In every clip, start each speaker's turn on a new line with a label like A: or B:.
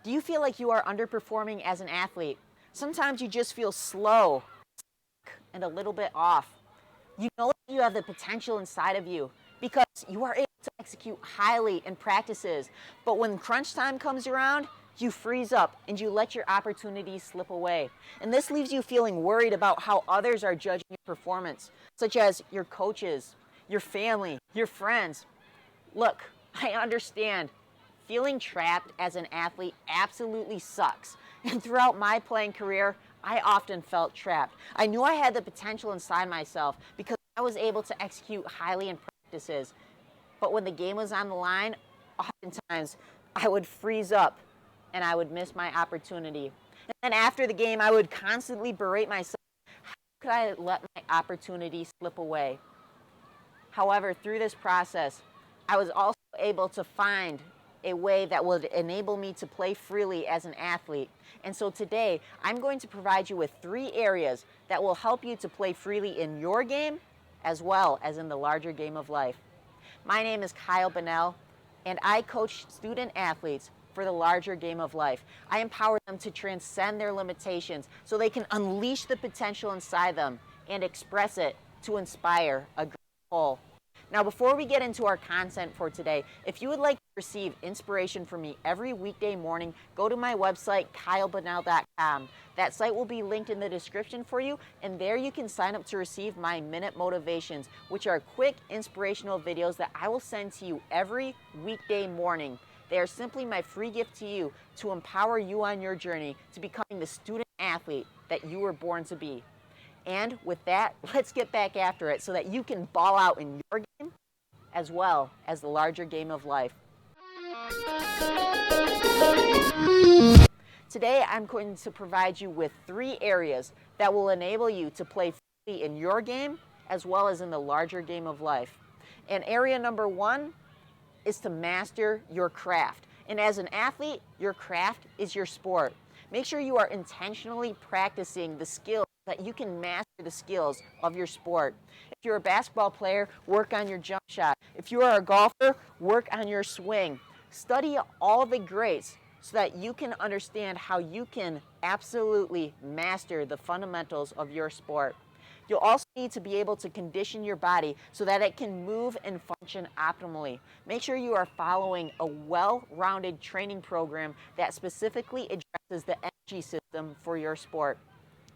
A: Do you feel like you are underperforming as an athlete? Sometimes you just feel slow and a little bit off. You know that you have the potential inside of you because you are able to execute highly in practices. But when crunch time comes around, you freeze up and you let your opportunities slip away. And this leaves you feeling worried about how others are judging your performance, such as your coaches, your family, your friends. Look, I understand. Feeling trapped as an athlete absolutely sucks. And throughout my playing career, I often felt trapped. I knew I had the potential inside myself because I was able to execute highly in practices. But when the game was on the line, oftentimes I would freeze up and I would miss my opportunity. And then after the game, I would constantly berate myself. How could I let my opportunity slip away? However, through this process, I was also able to find a way that would enable me to play freely as an athlete. And so today, I'm going to provide you with 3 areas that will help you to play freely in your game as well as in the larger game of life. My name is Kyle Bunnell, and I coach student athletes for the larger game of life. I empower them to transcend their limitations so they can unleash the potential inside them and express it to inspire a great whole. Now, before we get into our content for today, if you would like to receive inspiration from me every weekday morning, go to my website, kylebunnell.com. That site will be linked in the description for you, and there you can sign up to receive my Minute Motivations, which are quick, inspirational videos that I will send to you every weekday morning. They are simply my free gift to you to empower you on your journey to becoming the student athlete that you were born to be. And with that, let's get back after it so that you can ball out in your game as well as the larger game of life. Today, I'm going to provide you with 3 areas that will enable you to play freely in your game as well as in the larger game of life. And area number 1 is to master your craft. And as an athlete, your craft is your sport. Make sure you are intentionally practicing the skills that you can master the skills of your sport. If you're a basketball player, work on your jump shot. If you are a golfer, work on your swing. Study all the greats so that you can understand how you can absolutely master the fundamentals of your sport. You'll also need to be able to condition your body so that it can move and function optimally. Make sure you are following a well-rounded training program that specifically addresses the energy system for your sport.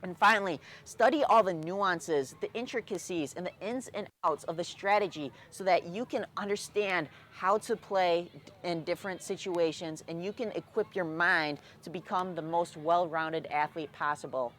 A: And finally, study all the nuances, the intricacies, and the ins and outs of the strategy so that you can understand how to play in different situations and you can equip your mind to become the most well-rounded athlete possible.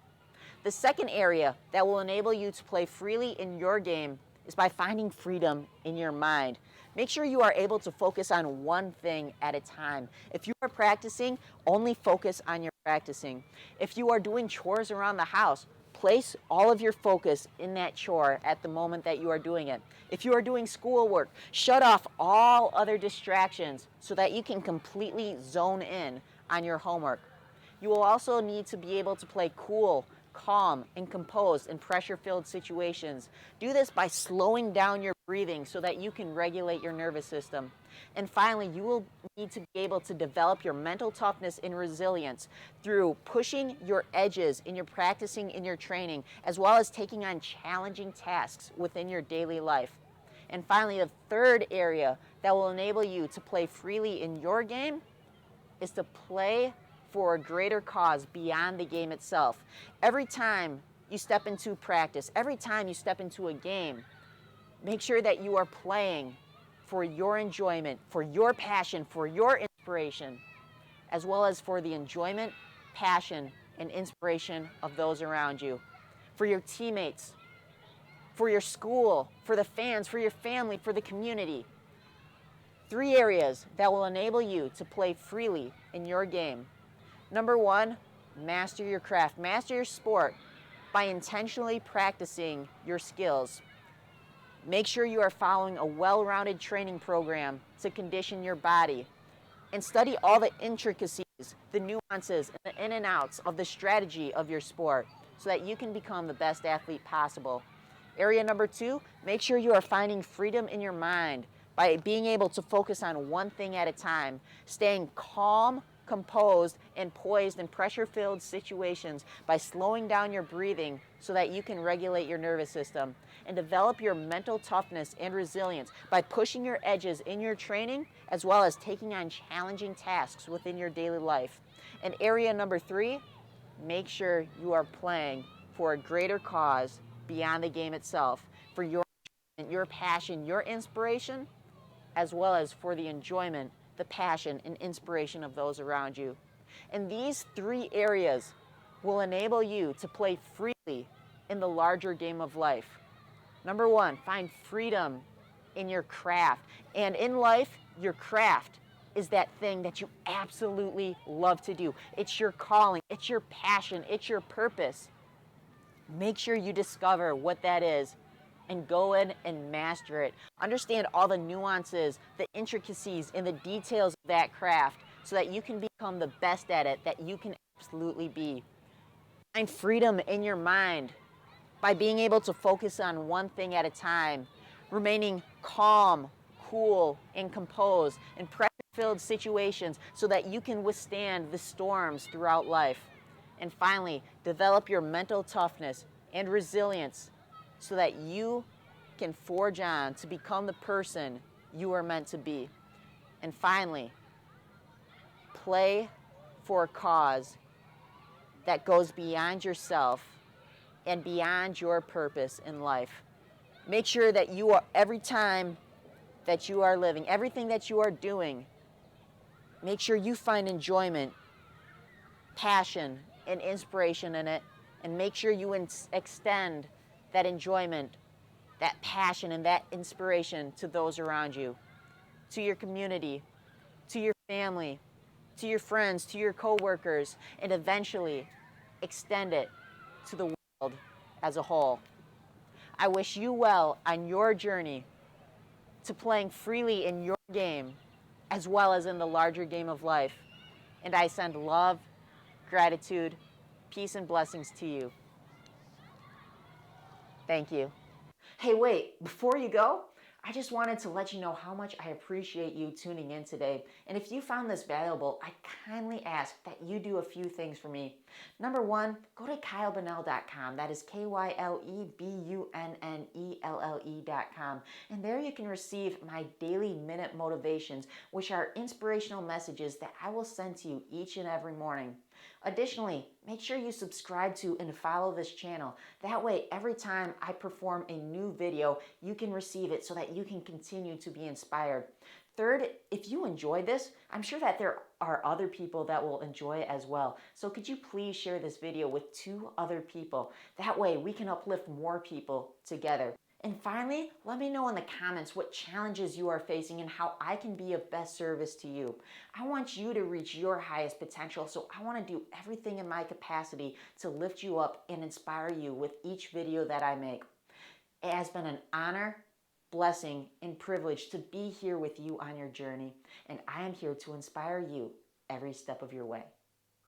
A: The second area that will enable you to play freely in your game is by finding freedom in your mind. Make sure you are able to focus on one thing at a time. If you are practicing, only focus on your practicing. If you are doing chores around the house, place all of your focus in that chore at the moment that you are doing it. If you are doing schoolwork, shut off all other distractions so that you can completely zone in on your homework. You will also need to be able to play cool, calm, and composed in pressure-filled situations. Do this by slowing down your breathing so that you can regulate your nervous system. And finally, you will need to be able to develop your mental toughness and resilience through pushing your edges in your practicing, in your training, as well as taking on challenging tasks within your daily life. And finally, the third area that will enable you to play freely in your game is to play for a greater cause beyond the game itself. Every time you step into practice, every time you step into a game, make sure that you are playing for your enjoyment, for your passion, for your inspiration, as well as for the enjoyment, passion, and inspiration of those around you, for your teammates, for your school, for the fans, for your family, for the community. 3 areas that will enable you to play freely in your game. Number 1, master your craft. Master your sport by intentionally practicing your skills. Make sure you are following a well-rounded training program to condition your body. And study all the intricacies, the nuances, and the in and outs of the strategy of your sport so that you can become the best athlete possible. Area number 2, make sure you are finding freedom in your mind by being able to focus on one thing at a time, staying calm, composed, and poised in pressure-filled situations by slowing down your breathing so that you can regulate your nervous system, and develop your mental toughness and resilience by pushing your edges in your training as well as taking on challenging tasks within your daily life. And area number 3, make sure you are playing for a greater cause beyond the game itself, for your passion, your inspiration, as well as for the enjoyment, the passion, and inspiration of those around you. And these 3 areas will enable you to play freely in the larger game of life. Number 1, find freedom in your craft. And in life, your craft is that thing that you absolutely love to do. It's your calling, it's your passion, it's your purpose. Make sure you discover what that is and go in and master it. Understand all the nuances, the intricacies, and the details of that craft so that you can become the best at it that you can absolutely be. Find freedom in your mind by being able to focus on one thing at a time, remaining calm, cool, and composed in pressure-filled situations so that you can withstand the storms throughout life. And finally, develop your mental toughness and resilience so that you can forge on to become the person you are meant to be. And finally, play for a cause that goes beyond yourself and beyond your purpose in life. Make sure that you are, every time that you are living, everything that you are doing, make sure you find enjoyment, passion, and inspiration in it, and make sure you extend that enjoyment, that passion, and that inspiration to those around you, to your community, to your family, to your friends, to your coworkers, and eventually extend it to the world as a whole. I wish you well on your journey to playing freely in your game as well as in the larger game of life. And I send love, gratitude, peace, and blessings to you. Thank you. Hey, wait, before you go, I just wanted to let you know how much I appreciate you tuning in today. And if you found this valuable, I kindly ask that you do a few things for me. Number 1, go to KyleBunnell.com. That is KyleBunnelle.com. And there you can receive my daily minute motivations, which are inspirational messages that I will send to you each and every morning. Additionally, make sure you subscribe to and follow this channel. That way, every time I perform a new video, you can receive it so that you can continue to be inspired. Third, if you enjoy this, I'm sure that there are other people that will enjoy it as well. So could you please share this video with 2 other people? That way we can uplift more people together. And finally, let me know in the comments what challenges you are facing and how I can be of best service to you. I want you to reach your highest potential, so I want to do everything in my capacity to lift you up and inspire you with each video that I make. It has been an honor, blessing, and privilege to be here with you on your journey, and I am here to inspire you every step of your way.